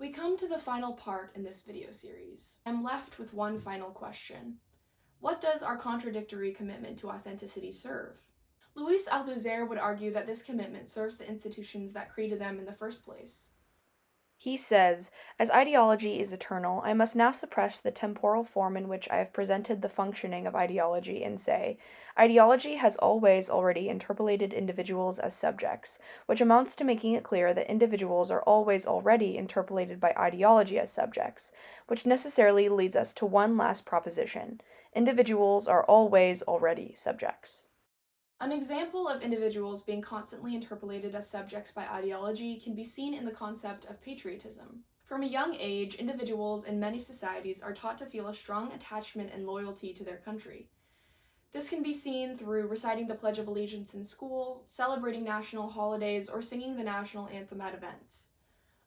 We come to the final part in this video series. I'm left with one final question. What does our contradictory commitment to authenticity serve? Louis Althusser would argue that this commitment serves the institutions that created them in the first place. He says, "As ideology is eternal, I must now suppress the temporal form in which I have presented the functioning of ideology and say, ideology has always already interpolated individuals as subjects, which amounts to making it clear that individuals are always already interpolated by ideology as subjects, which necessarily leads us to one last proposition. Individuals are always already subjects." An example of individuals being constantly interpolated as subjects by ideology can be seen in the concept of patriotism. From a young age, individuals in many societies are taught to feel a strong attachment and loyalty to their country. This can be seen through reciting the Pledge of Allegiance in school, celebrating national holidays, or singing the national anthem at events.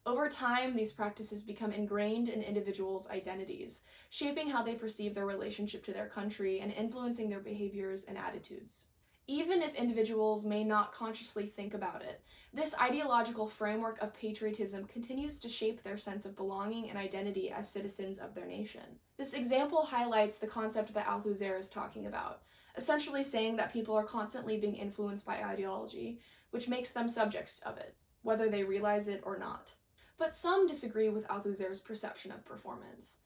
Over time, these practices become ingrained in individuals' identities, shaping how they perceive their relationship to their country and influencing their behaviors and attitudes. Even if individuals may not consciously think about it, this ideological framework of patriotism continues to shape their sense of belonging and identity as citizens of their nation. This example highlights the concept that Althusser is talking about, essentially saying that people are constantly being influenced by ideology, which makes them subjects of it, whether they realize it or not. But some disagree with Althusser's perception of performance.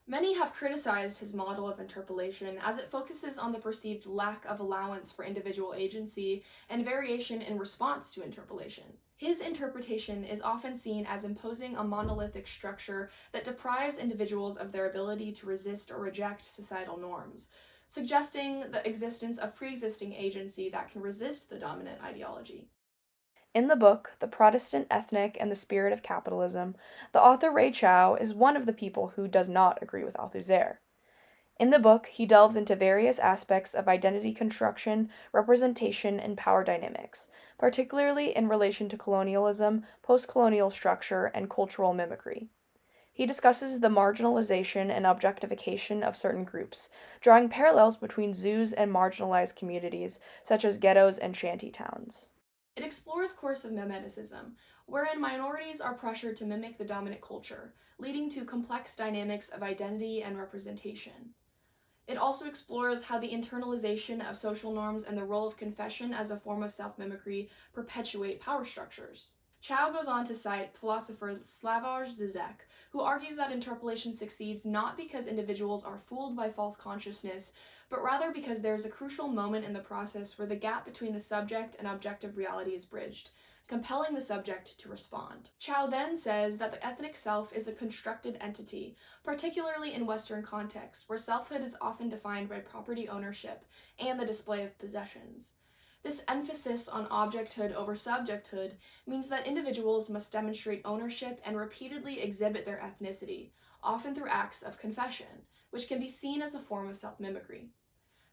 Many have criticized his model of interpolation as it focuses on the perceived lack of allowance for individual agency and variation in response to interpolation. His interpretation is often seen as imposing a monolithic structure that deprives individuals of their ability to resist or reject societal norms, suggesting the existence of pre-existing agency that can resist the dominant ideology. In the book, The Protestant Ethnic and the Spirit of Capitalism, the author Ray Chow is one of the people who does not agree with Althusser. In the book, he delves into various aspects of identity construction, representation, and power dynamics, particularly in relation to colonialism, post-colonial structure, and cultural mimicry. He discusses the marginalization and objectification of certain groups, drawing parallels between zoos and marginalized communities, such as ghettos and shanty towns. It explores coercive mimeticism, wherein minorities are pressured to mimic the dominant culture, leading to complex dynamics of identity and representation. It also explores how the internalization of social norms and the role of confession as a form of self-mimicry perpetuate power structures. Chow goes on to cite philosopher Slavoj Zizek, who argues that interpolation succeeds not because individuals are fooled by false consciousness, but rather because there is a crucial moment in the process where the gap between the subject and objective reality is bridged, compelling the subject to respond. Chow then says that the ethnic self is a constructed entity, particularly in Western contexts, where selfhood is often defined by property ownership and the display of possessions. This emphasis on objecthood over subjecthood means that individuals must demonstrate ownership and repeatedly exhibit their ethnicity, often through acts of confession, which can be seen as a form of self-mimicry.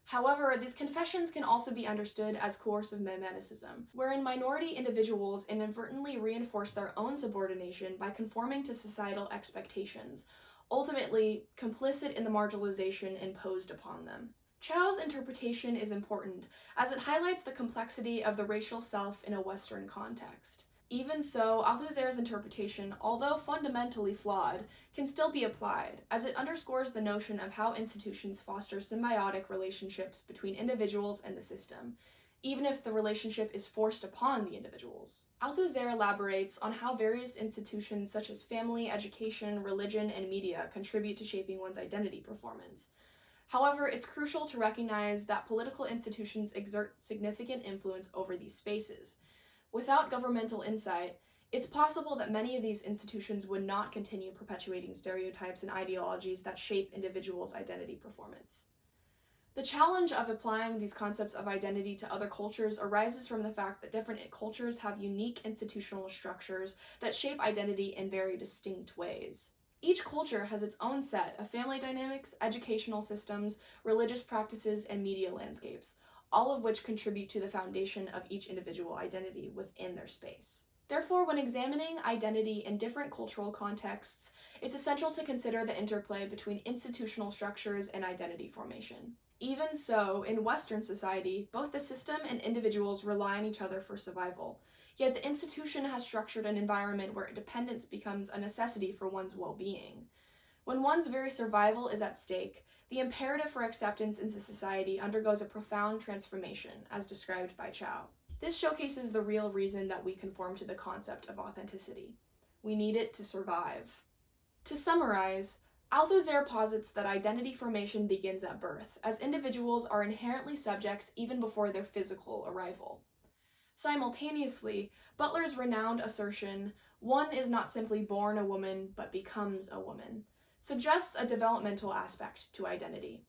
However, these confessions can also be understood as coercive mimeticism, wherein minority individuals inadvertently reinforce their own subordination by conforming to societal expectations, ultimately complicit in the marginalization imposed upon them. Chow's interpretation is important, as it highlights the complexity of the racial self in a Western context. Even so, Althusser's interpretation, although fundamentally flawed, can still be applied, as it underscores the notion of how institutions foster symbiotic relationships between individuals and the system, even if the relationship is forced upon the individuals. Althusser elaborates on how various institutions such as family, education, religion, and media contribute to shaping one's identity performance. However, it's crucial to recognize that political institutions exert significant influence over these spaces. Without governmental insight, it's possible that many of these institutions would not continue perpetuating stereotypes and ideologies that shape individuals' identity performance. The challenge of applying these concepts of identity to other cultures arises from the fact that different cultures have unique institutional structures that shape identity in very distinct ways. Each culture has its own set of family dynamics, educational systems, religious practices, and media landscapes, all of which contribute to the foundation of each individual identity within their space. Therefore, when examining identity in different cultural contexts, it's essential to consider the interplay between institutional structures and identity formation. Even so, in Western society, both the system and individuals rely on each other for survival. Yet the institution has structured an environment where dependence becomes a necessity for one's well-being. When one's very survival is at stake, the imperative for acceptance into society undergoes a profound transformation, as described by Chow. This showcases the real reason that we conform to the concept of authenticity. We need it to survive. To summarize, Althusser posits that identity formation begins at birth, as individuals are inherently subjects even before their physical arrival. Simultaneously, Butler's renowned assertion, "one is not simply born a woman, but becomes a woman," suggests a developmental aspect to identity.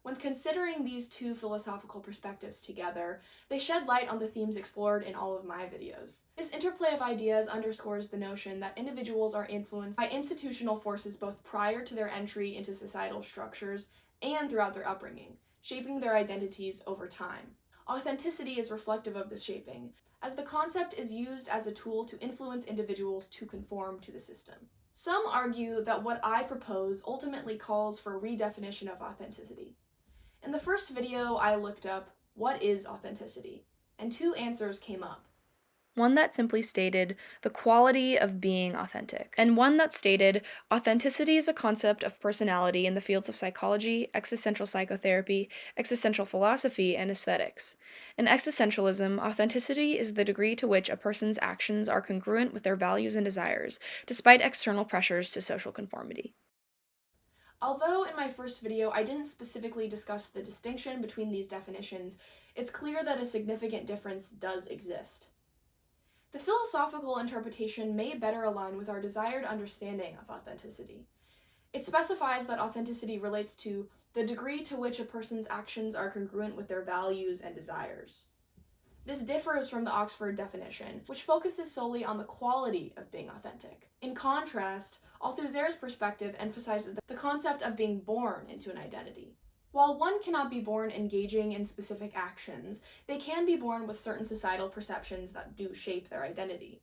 When considering these two philosophical perspectives together, they shed light on the themes explored in all of my videos. This interplay of ideas underscores the notion that individuals are influenced by institutional forces both prior to their entry into societal structures and throughout their upbringing, shaping their identities over time. Authenticity is reflective of this shaping, as the concept is used as a tool to influence individuals to conform to the system. Some argue that what I propose ultimately calls for a redefinition of authenticity. In the first video, I looked up, "What is authenticity?" and two answers came up. One that simply stated the quality of being authentic, and one that stated authenticity is a concept of personality in the fields of psychology, existential psychotherapy, existential philosophy, and aesthetics. In existentialism, authenticity is the degree to which a person's actions are congruent with their values and desires, despite external pressures to social conformity. Although in my first video I didn't specifically discuss the distinction between these definitions, it's clear that a significant difference does exist. The philosophical interpretation may better align with our desired understanding of authenticity. It specifies that authenticity relates to the degree to which a person's actions are congruent with their values and desires. This differs from the Oxford definition, which focuses solely on the quality of being authentic. In contrast, Althusser's perspective emphasizes the concept of being born into an identity. While one cannot be born engaging in specific actions, they can be born with certain societal perceptions that do shape their identity.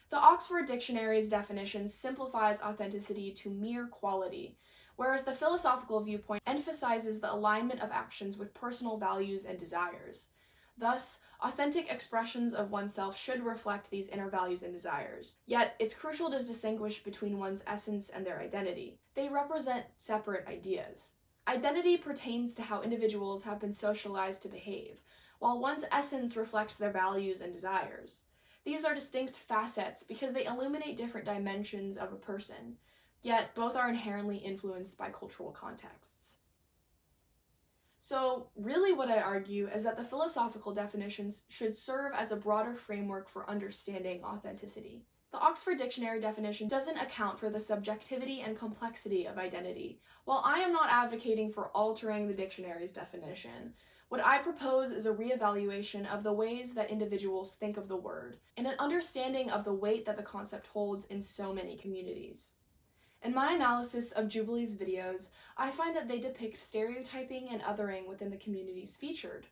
The Oxford Dictionary's definition simplifies authenticity to mere quality, whereas the philosophical viewpoint emphasizes the alignment of actions with personal values and desires. Thus, authentic expressions of oneself should reflect these inner values and desires. Yet, it's crucial to distinguish between one's essence and their identity. They represent separate ideas. Identity pertains to how individuals have been socialized to behave, while one's essence reflects their values and desires. These are distinct facets because they illuminate different dimensions of a person, yet both are inherently influenced by cultural contexts. So, really what I argue is that the philosophical definitions should serve as a broader framework for understanding authenticity. The Oxford Dictionary definition doesn't account for the subjectivity and complexity of identity. While I am not advocating for altering the dictionary's definition, what I propose is a reevaluation of the ways that individuals think of the word, and an understanding of the weight that the concept holds in so many communities. In my analysis of Jubilee's videos, I find that they depict stereotyping and othering within the communities featured.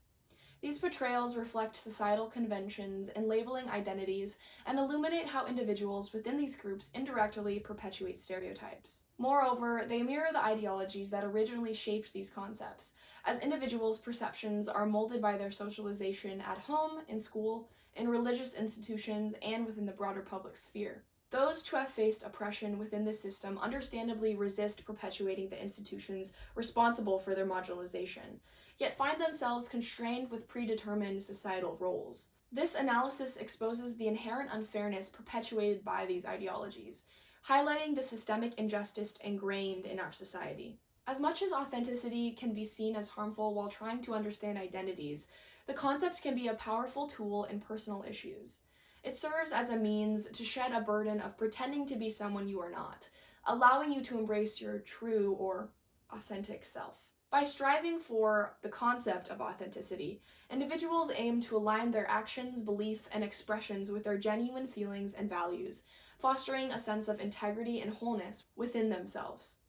These portrayals reflect societal conventions and labeling identities and illuminate how individuals within these groups indirectly perpetuate stereotypes. Moreover, they mirror the ideologies that originally shaped these concepts, as individuals' perceptions are molded by their socialization at home, in school, in religious institutions, and within the broader public sphere. Those who have faced oppression within this system understandably resist perpetuating the institutions responsible for their marginalization, yet find themselves constrained with predetermined societal roles. This analysis exposes the inherent unfairness perpetuated by these ideologies, highlighting the systemic injustice ingrained in our society. As much as authenticity can be seen as harmful while trying to understand identities, the concept can be a powerful tool in personal issues. It serves as a means to shed a burden of pretending to be someone you are not, allowing you to embrace your true or authentic self. By striving for the concept of authenticity, individuals aim to align their actions, beliefs, and expressions with their genuine feelings and values, fostering a sense of integrity and wholeness within themselves.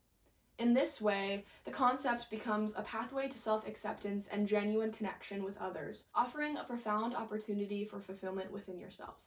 In this way, the concept becomes a pathway to self-acceptance and genuine connection with others, offering a profound opportunity for fulfillment within yourself.